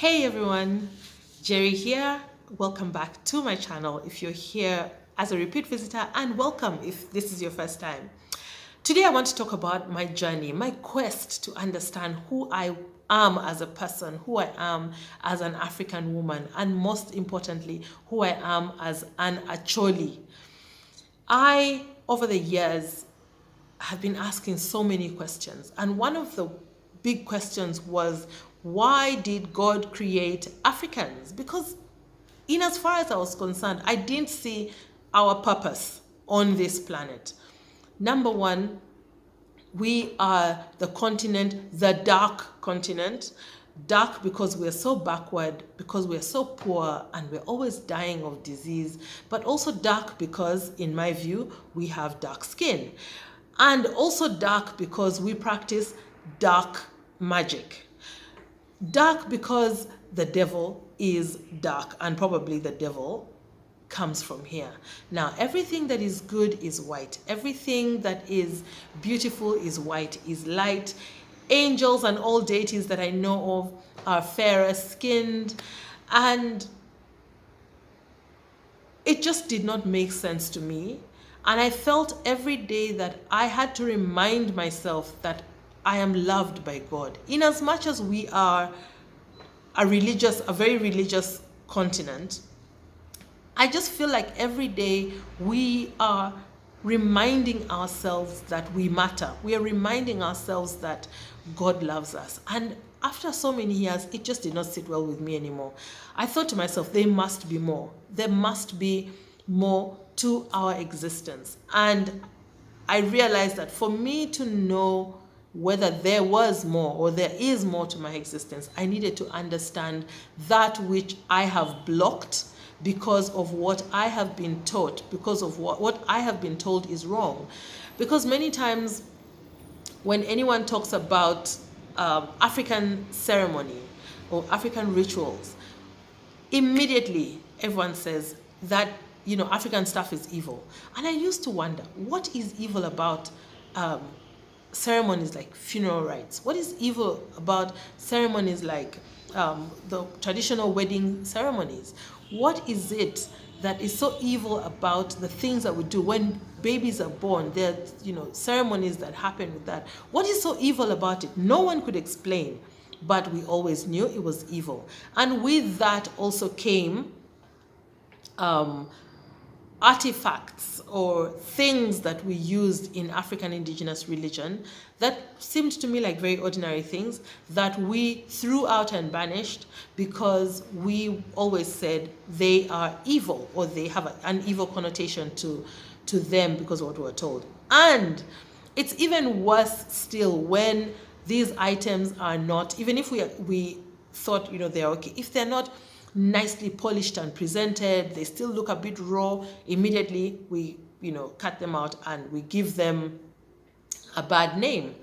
Hey everyone, Jerry here. Welcome back to my channel if you're here as a repeat visitor, and welcome if this is your first time. Today I want to talk about my journey, my quest to understand who I am as a person, who I am as an African woman, and most importantly, who I am as an Acholi. Over the years, have been asking so many questions. And one of the big questions was, why did God create Africans? Because in as far as I was concerned, I didn't see our purpose on this planet. Number one, we are the continent, the dark continent. Dark because we're so backward, because we're so poor, and we're always dying of disease, but also dark because, in my view, we have dark skin. And also dark because we practice dark magic. Dark because the devil is dark, and probably the devil comes from here. Now, everything that is good is white. Everything that is beautiful is white, is light. Angels and all deities that I know of are fairer skinned, and it just did not make sense to me. And I felt every day that I had to remind myself that I am loved by God. In as much as we are a very religious continent, I just feel like every day we are reminding ourselves that we matter. We are reminding ourselves that God loves us. And after so many years, it just did not sit well with me anymore. I thought to myself, there must be more. There must be more to our existence. And I realized that for me to know whether there was more or there is more to my existence, I needed to understand that which I have blocked because of what I have been taught, because of what I have been told is wrong. Because many times when anyone talks about African ceremony or African rituals, immediately everyone says that, African stuff is evil. And I used to wonder, what is evil about ceremonies like funeral rites? What is evil about ceremonies like the traditional wedding ceremonies? What is it that is so evil about the things that we do when babies are born? There are, ceremonies that happen with that. What is so evil about it? No one could explain, but we always knew it was evil. And with that also came artifacts or things that we used in African indigenous religion that seemed to me like very ordinary things that we threw out and banished because we always said they are evil, or they have an evil connotation to them because of what we were told. And it's even worse still when these items are not, even if we thought they're okay, if they're not nicely polished and presented, they still look a bit raw, immediately we cut them out and we give them a bad name.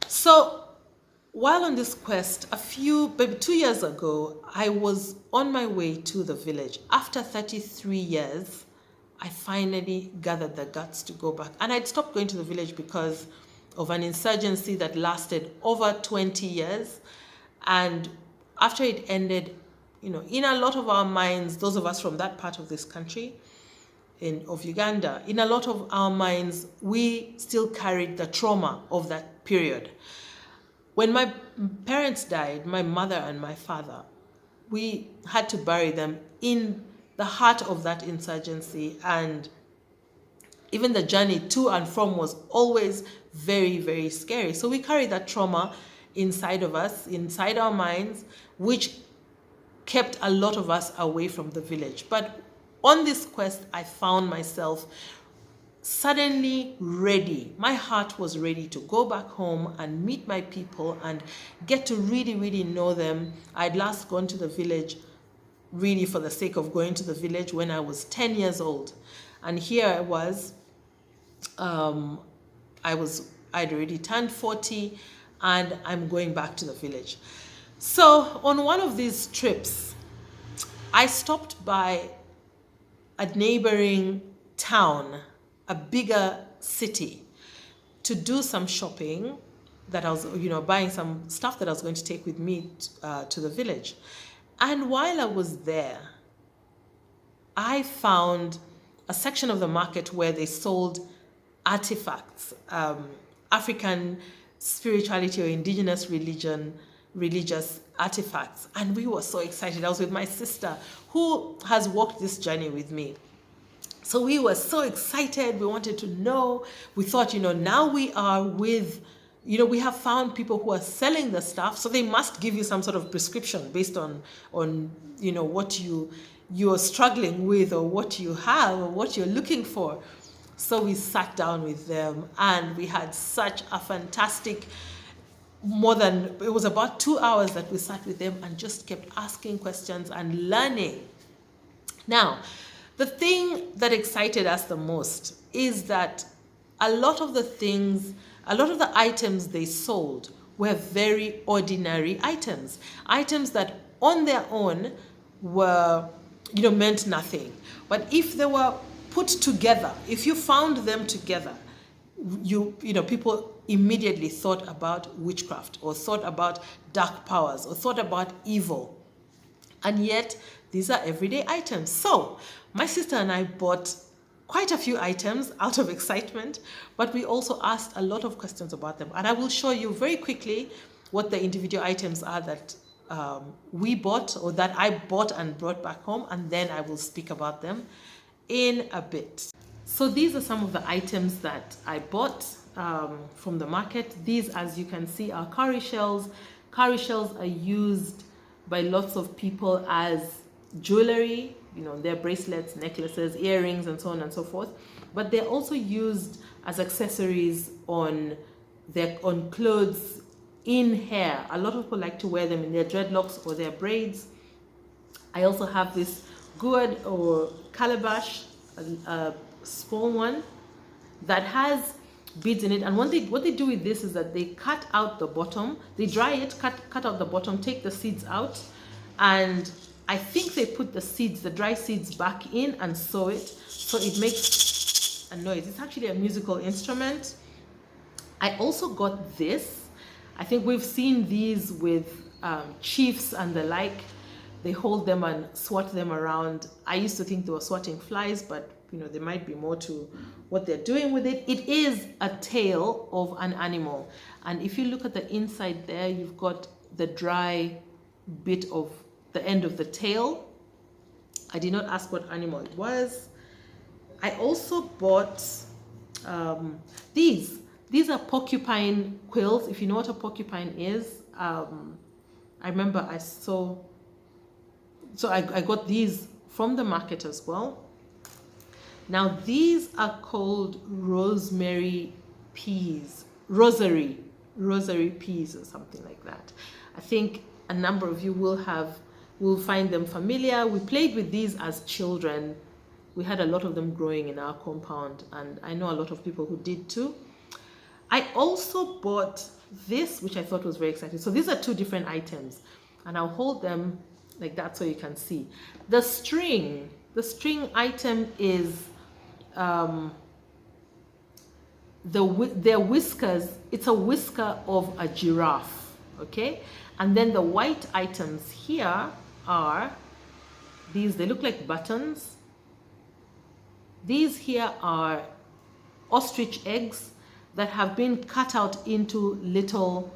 So while on this quest, maybe 2 years ago, I was on my way to the village. After 33 years, I finally gathered the guts to go back. And I'd stopped going to the village because of an insurgency that lasted over 20 years. And after it ended, in a lot of our minds, those of us from that part of this country, of Uganda, in a lot of our minds, we still carried the trauma of that period. When my parents died, my mother and my father, we had to bury them in the heart of that insurgency, and even the journey to and from was always very, very scary. So we carry that trauma inside of us, inside our minds, which kept a lot of us away from the village. But on this quest, I found myself suddenly ready. My heart was ready to go back home and meet my people and get to really, really know them. I'd last gone to the village really for the sake of going to the village when I was 10 years old. And here I was, I'd already turned 40, and I'm going back to the village. So on one of these trips, I stopped by a neighboring town, a bigger city, to do some shopping that I was, buying some stuff that I was going to take with me to the village. And while I was there, I found a section of the market where they sold artifacts, African spirituality or indigenous religious artifacts. And we were so excited. I was with my sister who has walked this journey with me. So we were so excited. We wanted to know. We thought, now we are with, we have found people who are selling the stuff. So they must give you some sort of prescription based on what you're struggling with, or what you have, or what you're looking for. So we sat down with them, and we had such a fantastic, it was about 2 hours that we sat with them and just kept asking questions and learning. Now, the thing that excited us the most is that a lot of the items they sold were very ordinary items that on their own were, meant nothing. But if they were put together, if you found them together, people immediately thought about witchcraft, or thought about dark powers, or thought about evil. And yet, these are everyday items. So, my sister and I bought quite a few items out of excitement, but we also asked a lot of questions about them. And I will show you very quickly what the individual items are that we bought, or that I bought and brought back home, and then I will speak about them in a bit. So these are some of the items that I bought from the market. These, as you can see, are cowrie shells. Cowrie shells are used by lots of people as jewelry, their bracelets, necklaces, earrings, and so on and so forth. But they're also used as accessories on clothes, in hair. A lot of people like to wear them in their dreadlocks or their braids. I also have this gourd or calabash, a small one that has beads in it. And what they do with this is that they cut out the bottom, they dry it, cut out the bottom, take the seeds out, and I think they put the dry seeds back in and sew it, so it makes a noise. It's actually a musical instrument. I also got this. I think we've seen these with chiefs and the like. They hold them and swat them around. I used to think they were swatting flies, but there might be more to what they're doing with it. It is a tail of an animal. And if you look at the inside there, you've got the dry bit of the end of the tail. I did not ask what animal it was. I also bought these. These are porcupine quills. If you know what a porcupine is, I remember I got these from the market as well. Now these are called rosary peas or something like that. I think a number of you will find them familiar. We played with these as children. We had a lot of them growing in our compound, and I know a lot of people who did too. I also bought this, which I thought was very exciting. So these are two different items, and I'll hold them like that so you can see. The string item is their whiskers. It's a whisker of a giraffe, okay? And then the white items here are these. They look like buttons. These here are ostrich eggs that have been cut out into little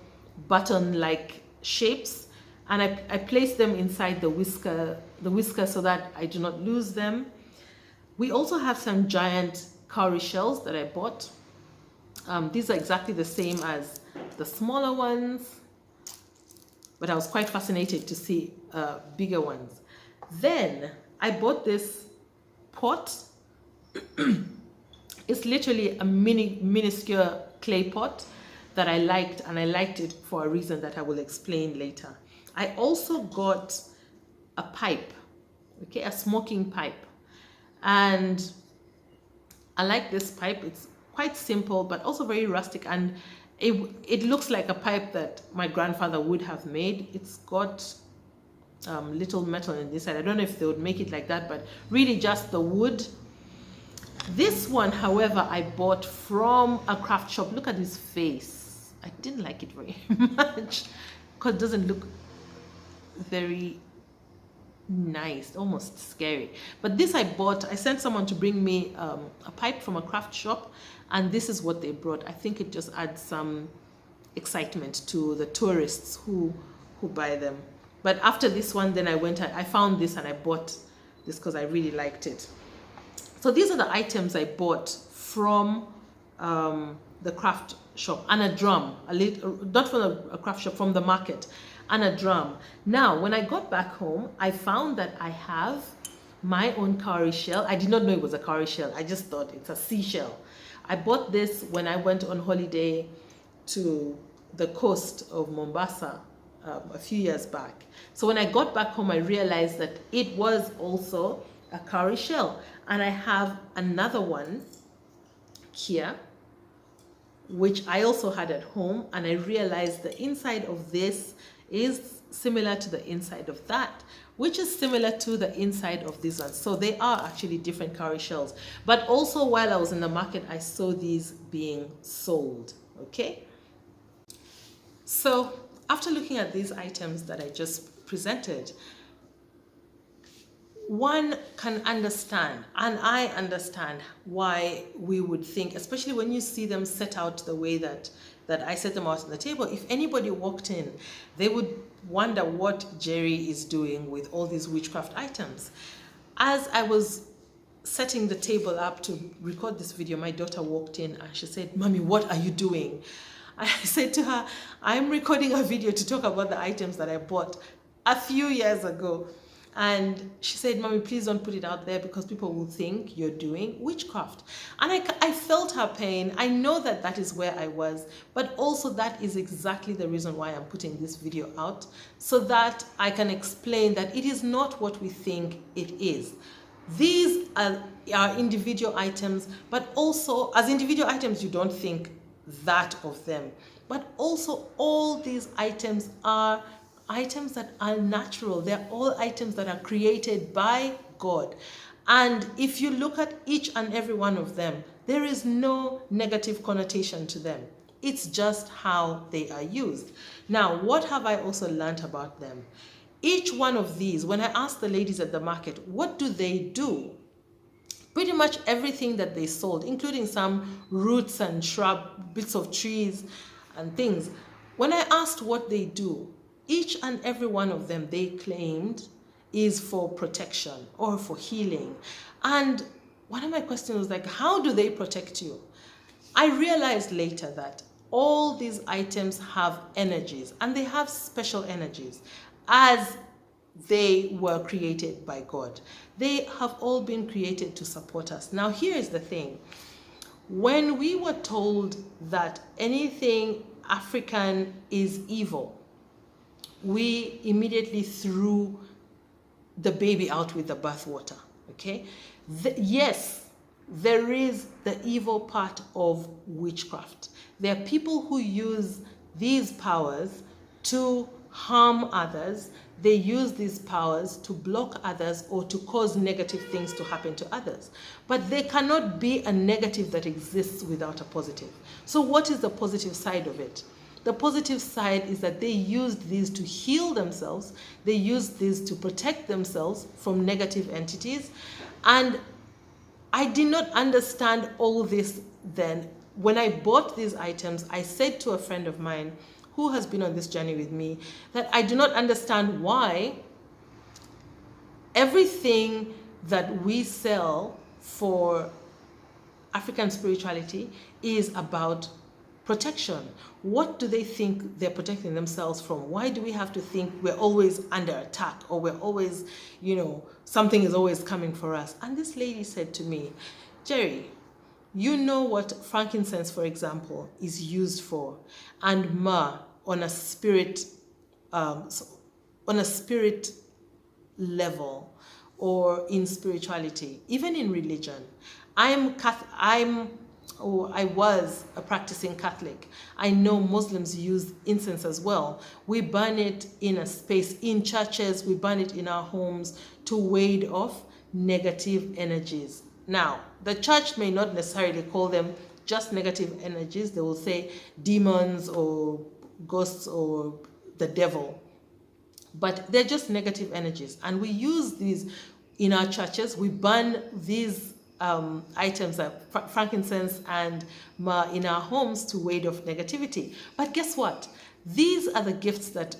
button-like shapes, and I place them inside the whisker so that I do not lose them. We also have some giant cowrie shells that I bought. These are exactly the same as the smaller ones, but I was quite fascinated to see bigger ones. Then I bought this pot. It's literally a minuscule clay pot that I liked, and I liked it for a reason that I will explain later. I also got a pipe, okay, a smoking pipe. And I like this pipe. It's quite simple, but also very rustic, and it looks like a pipe that my grandfather would have made. It's got little metal in this side. I don't know if they would make it like that, but really just the wood. This one, however, I bought from a craft shop. Look at his face. I didn't like it very much because it doesn't look very nice, almost scary. But this I sent someone to bring me a pipe from a craft shop, and this is what they brought. I think it just adds some excitement to the tourists who buy them. But after this one, then I found this and I bought this because I really liked it. So these are the items I bought from the craft shop, and a drum, not from a craft shop, from the market, and a drum. Now, when I got back home, I found that I have my own cowrie shell. I did not know it was a cowrie shell. I just thought it's a seashell. I bought this when I went on holiday to the coast of Mombasa a few years back. So when I got back home, I realized that it was also a cowrie shell. And I have another one here, which I also had at home, and I realized the inside of this is similar to the inside of that, which is similar to the inside of this one. So they are actually different cowrie shells. But also while I was in the market, I saw these being sold, okay? So after looking at these items that I just presented, one can understand, and I understand, why we would think, especially when you see them set out the way that I set them out on the table, if anybody walked in, they would wonder what Jerry is doing with all these witchcraft items. As I was setting the table up to record this video, my daughter walked in and she said, "Mommy, what are you doing?" I said to her, "I'm recording a video to talk about the items that I bought a few years ago." And she said, "Mommy, please don't put it out there because people will think you're doing witchcraft." And I felt her pain. I know that that is where I was, but also that is exactly the reason why I'm putting this video out, so that I can explain that it is not what we think it is. These are individual items, but also as individual items, you don't think that of them. But also all these items are items that are natural. They're all items that are created by God. And if you look at each and every one of them, there is no negative connotation to them. It's just how they are used. Now, what have I also learned about them? Each one of these, when I asked the ladies at the market, what do they do? Pretty much everything that they sold, including some roots and shrub, bits of trees and things. When I asked what they do, each and every one of them, they claimed, is for protection or for healing. And one of my questions was like, how do they protect you? I realized later that all these items have energies, and they have special energies, as they were created by God. They have all been created to support us. Now, here is the thing. When we were told that anything African is evil, we immediately threw the baby out with the bathwater, okay? Yes, there is the evil part of witchcraft. There are people who use these powers to harm others. They use these powers to block others or to cause negative things to happen to others. But there cannot be a negative that exists without a positive. So what is the positive side of it? The positive side is that they used these to heal themselves. They used these to protect themselves from negative entities. And I did not understand all this then. When I bought these items, I said to a friend of mine who has been on this journey with me that I do not understand why everything that we sell for African spirituality is about protection. What do they think they're protecting themselves from? Why do we have to think we're always under attack, or we're always, something is always coming for us? And this lady said to me, "Jerry, you know what frankincense, for example, is used for, and myrrh on a spirit level, or in spirituality, even in religion. I was a practicing Catholic. I know Muslims use incense as well. We burn it in a space, in churches, we burn it in our homes to ward off negative energies. Now, the church may not necessarily call them just negative energies. They will say demons or ghosts or the devil. but they're just negative energies. And we use these in our churches. We burn these items like frankincense and myrrh in our homes to ward off negativity. But guess what? These are the gifts that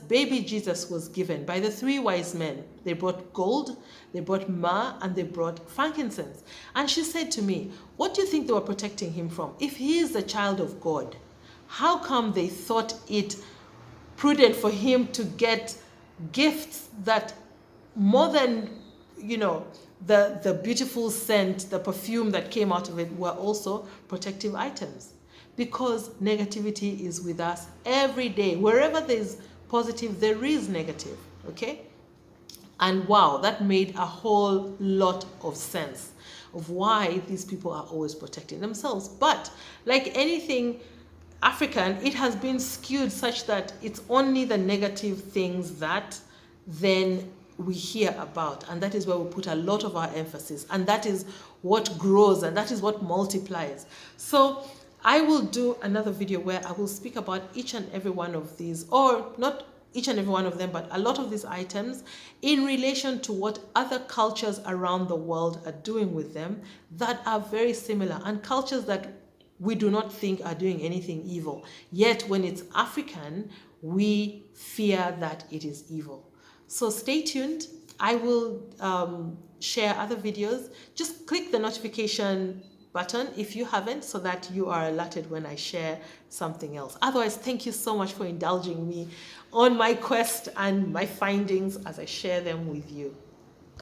baby Jesus was given by the three wise men. They brought gold, they brought myrrh, and they brought frankincense. And she said to me, what do you think they were protecting him from? If he is the child of God, how come they thought it prudent for him to get gifts that more than, the beautiful scent, the perfume that came out of it were also protective items? Because negativity is with us every day. Wherever there's positive, there is negative, okay? And wow, that made a whole lot of sense of why these people are always protecting themselves. But like anything African, it has been skewed such that it's only the negative things that then we hear about, and that is where we put a lot of our emphasis, and that is what grows, and that is what multiplies. So I will do another video where I will speak about each and every one of these, or not each and every one of them, but a lot of these items in relation to what other cultures around the world are doing with them that are very similar, and cultures that we do not think are doing anything evil. Yet when it's African, we fear that it is evil. So stay tuned. I will share other videos. Just click the notification button if you haven't, so that you are alerted when I share something else. Otherwise, thank you so much for indulging me on my quest and my findings as I share them with you.